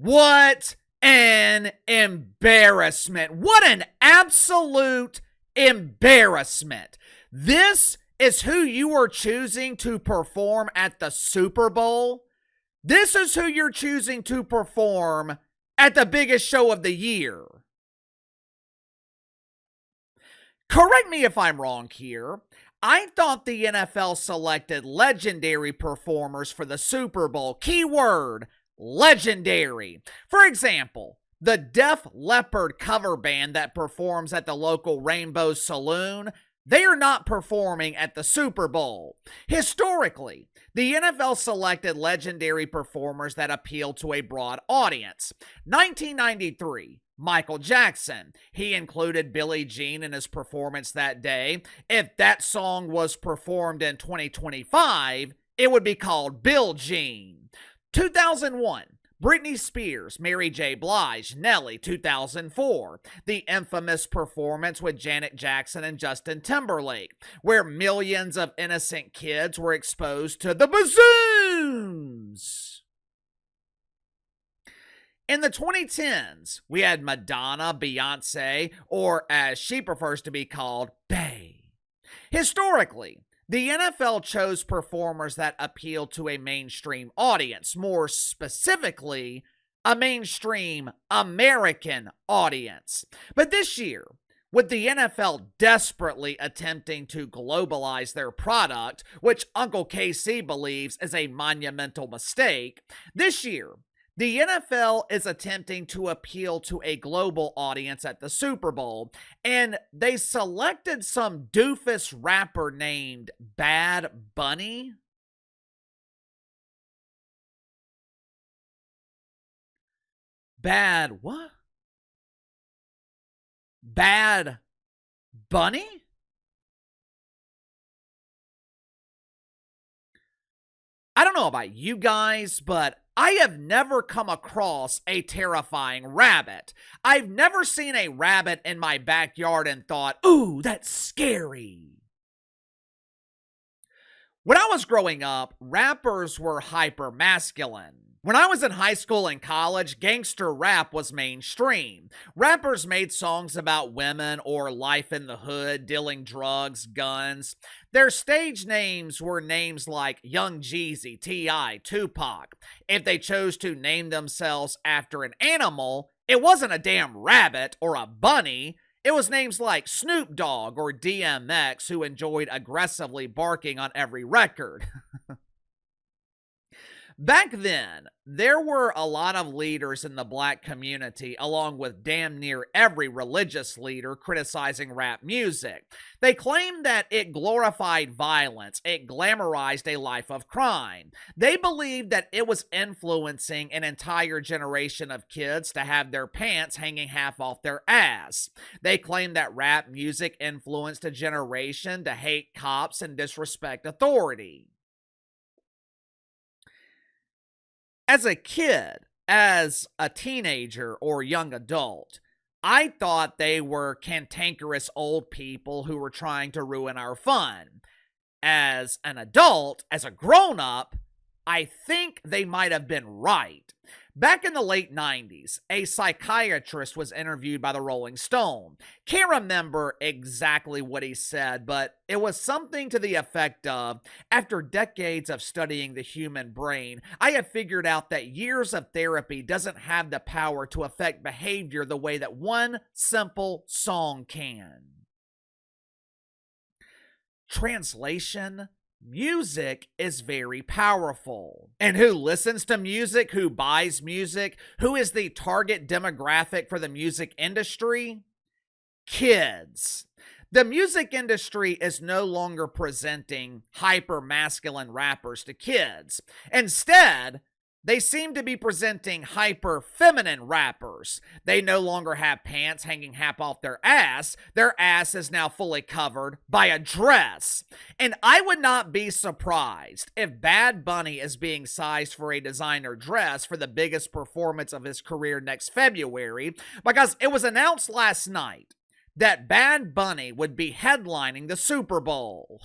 What an embarrassment. What an absolute embarrassment. This is who you are choosing to perform at the Super Bowl. This is who you're choosing to perform at the biggest show of the year. Correct me if I'm wrong here. I thought the NFL selected legendary performers for the Super Bowl. Keyword, legendary. For example, the Def Leppard cover band that performs at the local Rainbow Saloon, they are not performing at the Super Bowl. Historically, the NFL selected legendary performers that appeal to a broad audience. 1993, Michael Jackson. He included Billie Jean in his performance that day. If that song was performed in 2025, it would be called Bill Jean. 2001, Britney Spears, Mary J. Blige, Nelly. 2004, the infamous performance with Janet Jackson and Justin Timberlake, where millions of innocent kids were exposed to the bassoons. In the 2010s, we had Madonna, Beyonce, or as she prefers to be called, Bey. Historically, the NFL chose performers that appeal to a mainstream audience, more specifically, a mainstream American audience. But this year, with the NFL desperately attempting to globalize their product, which Uncle KC believes is a monumental mistake, this year, the NFL is attempting to appeal to a global audience at the Super Bowl, and they selected some doofus rapper named Bad Bunny. Bad what? Bad Bunny? I don't know about you guys, but I have never come across a terrifying rabbit. I've never seen a rabbit in my backyard and thought, ooh, that's scary. When I was growing up, rappers were hyper masculine. When I was in high school and college, gangster rap was mainstream. Rappers made songs about women or life in the hood, dealing drugs, guns. Their stage names were names like Young Jeezy, T.I., Tupac. If they chose to name themselves after an animal, it wasn't a damn rabbit or a bunny. It was names like Snoop Dogg or DMX, who enjoyed aggressively barking on every record. Back then, there were a lot of leaders in the black community, along with damn near every religious leader, criticizing rap music. They claimed that it glorified violence, it glamorized a life of crime. They believed that it was influencing an entire generation of kids to have their pants hanging half off their ass. They claimed that rap music influenced a generation to hate cops and disrespect authority. As a kid, as a teenager or young adult, I thought they were cantankerous old people who were trying to ruin our fun. As an adult, as a grown-up, I think they might have been right. Back in the late 90s, a psychiatrist was interviewed by the Rolling Stone. Can't remember exactly what he said, but it was something to the effect of, after decades of studying the human brain, I have figured out that years of therapy doesn't have the power to affect behavior the way that one simple song can. Translation: music is very powerful. And who listens to music? Who buys music? Who is the target demographic for the music industry? Kids. The music industry is no longer presenting hyper-masculine rappers to kids. Instead, they seem to be presenting hyper-feminine rappers. They no longer have pants hanging half off their ass. Their ass is now fully covered by a dress. And I would not be surprised if Bad Bunny is being sized for a designer dress for the biggest performance of his career next February, because it was announced last night that Bad Bunny would be headlining the Super Bowl.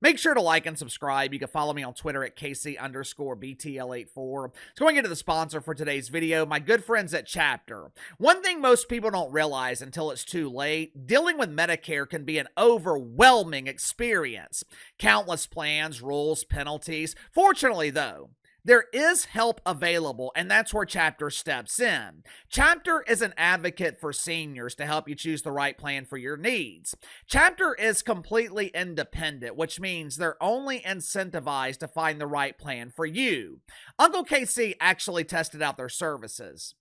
Make sure to like and subscribe. You can follow me on Twitter at KC_BTL84. So going into the sponsor for today's video, my good friends at Chapter. One thing most people don't realize until it's too late, dealing with Medicare can be an overwhelming experience. Countless plans, rules, penalties. Fortunately, though, there is help available, and that's where Chapter steps in. Chapter is an advocate for seniors to help you choose the right plan for your needs. Chapter is completely independent, which means they're only incentivized to find the right plan for you. Uncle KC actually tested out their services.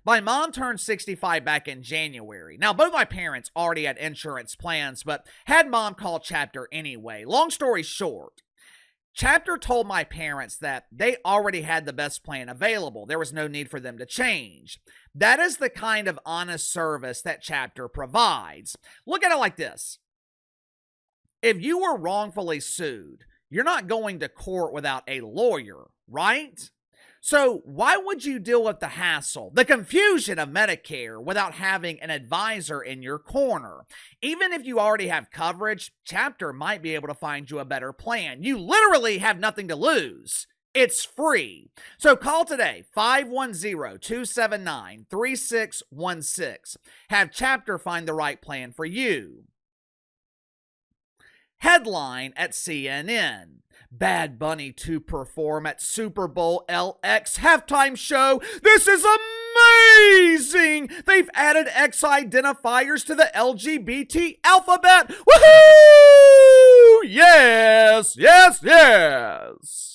My mom turned 65 back in January. Now, both my parents already had insurance plans, but had mom call Chapter anyway. Long story short, Chapter told my parents that they already had the best plan available. There was no need for them to change. That is the kind of honest service that Chapter provides. Look at it like this. If you were wrongfully sued, you're not going to court without a lawyer, right? So why would you deal with the hassle, the confusion of Medicare without having an advisor in your corner? Even if you already have coverage, Chapter might be able to find you a better plan. You literally have nothing to lose. It's free. So call today, 510-279-3616. Have Chapter find the right plan for you. Headline at CNN. Bad Bunny to perform at Superbowl LX halftime show. This is amazing! They've added X identifiers to the LGBT alphabet. Woohoo! Yes, yes, yes!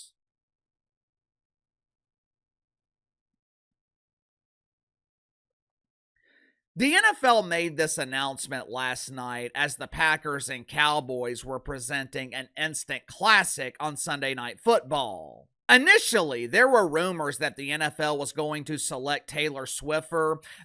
The NFL made this announcement last night as the Packers and Cowboys were presenting an instant classic on Sunday Night Football. Initially, there were rumors that the NFL was going to select Taylor Swift.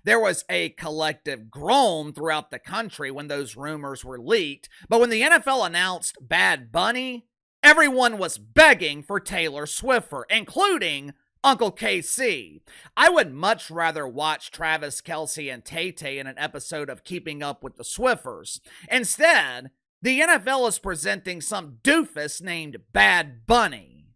There was a collective groan throughout the country when those rumors were leaked. But when the NFL announced Bad Bunny, everyone was begging for Taylor Swift, including Uncle KC. I would much rather watch Travis Kelce and Tay-Tay in an episode of Keeping Up with the Swiffers. Instead, the NFL is presenting some doofus named Bad Bunny.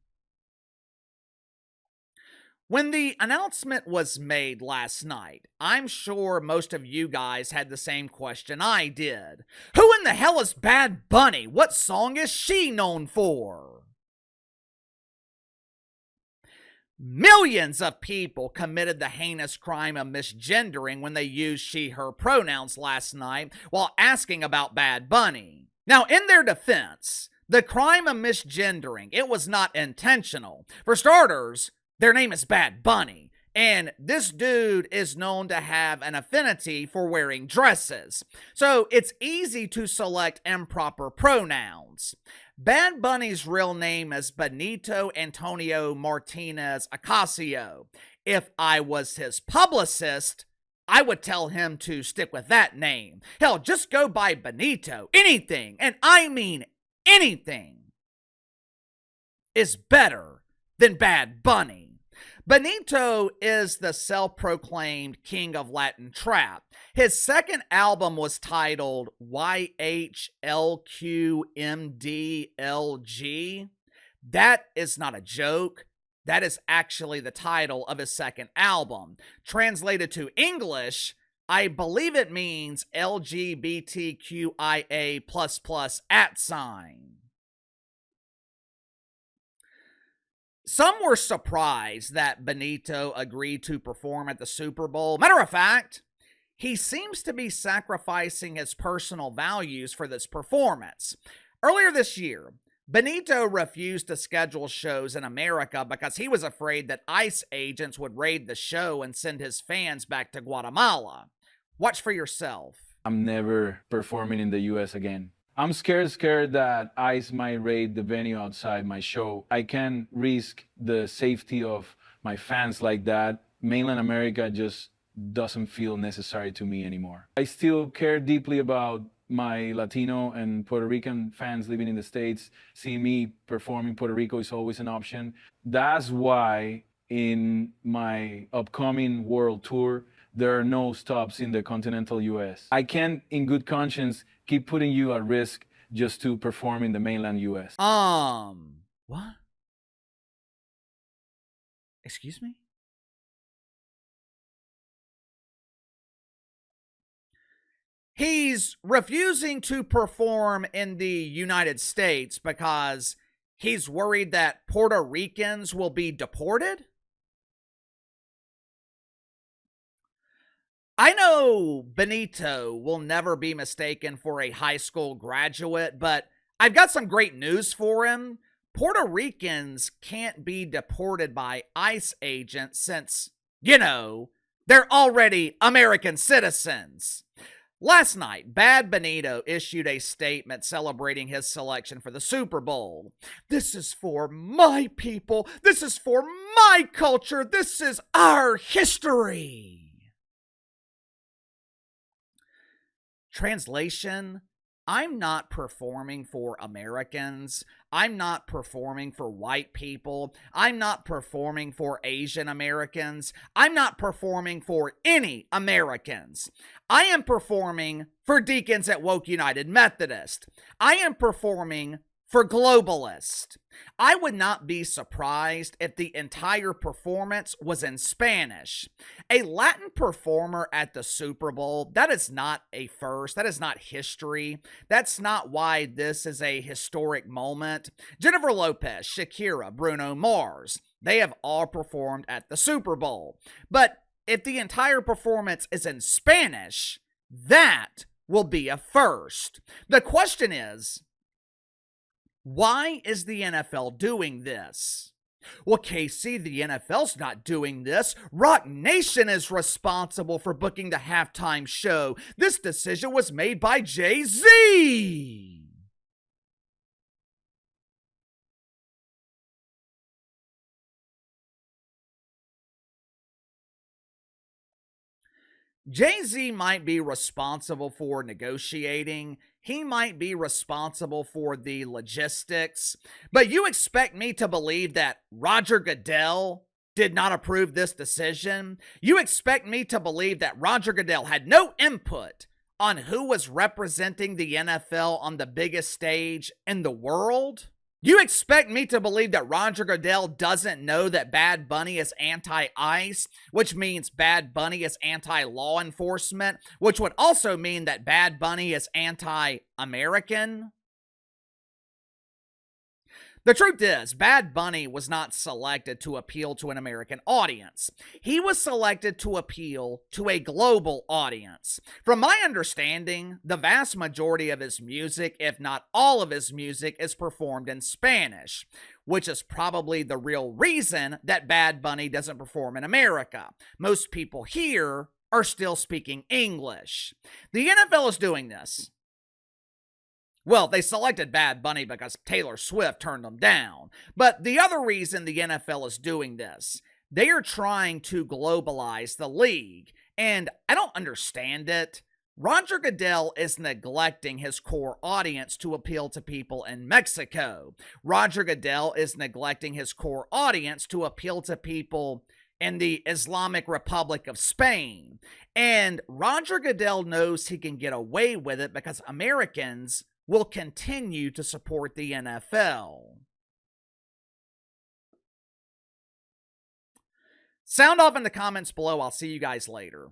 When the announcement was made last night, I'm sure most of you guys had the same question I did. Who in the hell is Bad Bunny? What song is she known for? Millions of people committed the heinous crime of misgendering when they used she/her pronouns last night while asking about Bad Bunny. Now, in their defense, the crime of misgendering, it was not intentional. For starters, their name is Bad Bunny, and this dude is known to have an affinity for wearing dresses. So it's easy to select improper pronouns. Bad Bunny's real name is Benito Antonio Martinez Ocasio. If I was his publicist, I would tell him to stick with that name. Hell, just go by Benito. Anything, and I mean anything, is better than Bad Bunny. Benito is the self-proclaimed king of Latin trap. His second album was titled YHLQMDLG. That is not a joke. That is actually the title of his second album. Translated to English, I believe it means LGBTQIA++. Some were surprised that Benito agreed to perform at the Super Bowl. Matter of fact, he seems to be sacrificing his personal values for this performance. Earlier this year, Benito refused to schedule shows in America because he was afraid that ICE agents would raid the show and send his fans back to Guatemala. Watch for yourself. I'm never performing in the US again. I'm scared that ICE might raid the venue outside my show. I can't risk the safety of my fans like that. Mainland America just doesn't feel necessary to me anymore. I still care deeply about my Latino and Puerto Rican fans living in the States. Seeing me perform in Puerto Rico is always an option. That's why in my upcoming world tour, there are no stops in the continental US. I can't, in good conscience, keep putting you at risk just to perform in the mainland US. What? Excuse me? He's refusing to perform in the United States because he's worried that Puerto Ricans will be deported? I know Benito will never be mistaken for a high school graduate, but I've got some great news for him. Puerto Ricans can't be deported by ICE agents since, they're already American citizens. Last night, Bad Benito issued a statement celebrating his selection for the Super Bowl. This is for my people. This is for my culture. This is our history. Translation: I'm not performing for Americans. I'm not performing for white people. I'm not performing for Asian Americans. I'm not performing for any Americans. I am performing for deacons at Woke United Methodist. I am performing for Globalist. I would not be surprised if the entire performance was in Spanish. A Latin performer at the Super Bowl, that is not a first. That is not history. That's not why this is a historic moment. Jennifer Lopez, Shakira, Bruno Mars, they have all performed at the Super Bowl. But if the entire performance is in Spanish, that will be a first. The question is, why is the NFL doing this? Well, Casey, the NFL's not doing this. Rock Nation is responsible for booking the halftime show. This decision was made by Jay-Z. Jay-Z might be responsible for negotiating. He might be responsible for the logistics. But you expect me to believe that Roger Goodell did not approve this decision? You expect me to believe that Roger Goodell had no input on who was representing the NFL on the biggest stage in the world? You expect me to believe that Roger Goodell doesn't know that Bad Bunny is anti-ICE, which means Bad Bunny is anti-law enforcement, which would also mean that Bad Bunny is anti-American? The truth is, Bad Bunny was not selected to appeal to an American audience. He was selected to appeal to a global audience. From my understanding, the vast majority of his music, if not all of his music, is performed in Spanish, which is probably the real reason that Bad Bunny doesn't perform in America. Most people here are still speaking English. The NFL is doing this. Well, they selected Bad Bunny because Taylor Swift turned them down. But the other reason the NFL is doing this, they are trying to globalize the league. And I don't understand it. Roger Goodell is neglecting his core audience to appeal to people in Mexico. Roger Goodell is neglecting his core audience to appeal to people in the Islamic Republic of Spain. And Roger Goodell knows he can get away with it because Americans will continue to support the NFL. Sound off in the comments below. I'll see you guys later.